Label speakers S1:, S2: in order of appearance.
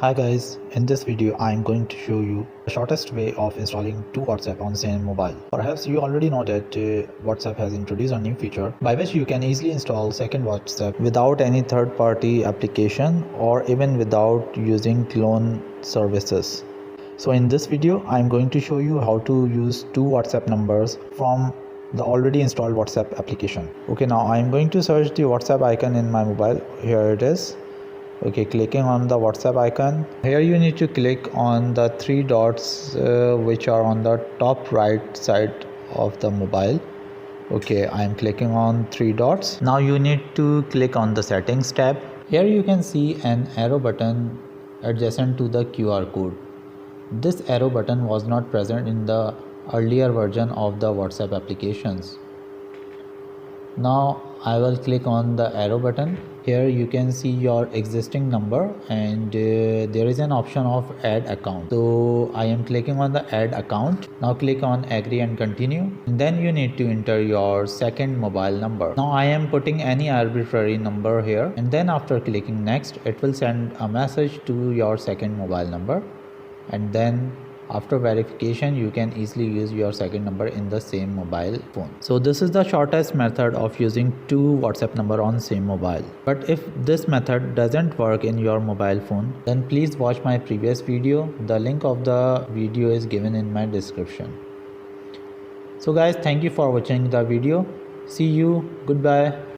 S1: Hi guys, in this video I am going to show you the shortest way of installing two WhatsApp on same mobile. Perhaps you already know that WhatsApp has introduced a new feature by which you can easily install second WhatsApp without any third-party application or even without using clone services. So in this video I am going to show you how to use two WhatsApp numbers from the already installed WhatsApp application. Okay, now I am going to search the WhatsApp icon in my mobile. Here it is. Okay, clicking on the WhatsApp icon. Here you need to click on the three dots which are on the top right side of the mobile. Okay, I am clicking on three dots. Now you need to click on the settings tab. Here you can see an arrow button adjacent to the QR code. This arrow button was not present in the earlier version of the WhatsApp applications. Now I will click on the arrow button. Here you can see your existing number and there is an option of add account. So I am clicking on the add account. Now click on agree and continue. And then you need to enter your second mobile number. Now I am putting any arbitrary number here, and then after clicking next it will send a message to your second mobile number, and then after verification you can easily use your second number in the same mobile phone. So this is the shortest method of using two WhatsApp number on same mobile. But if this method doesn't work in your mobile phone, then please watch my previous video. The link of the video is given in my description. So guys, thank you for watching the video. See you. Goodbye.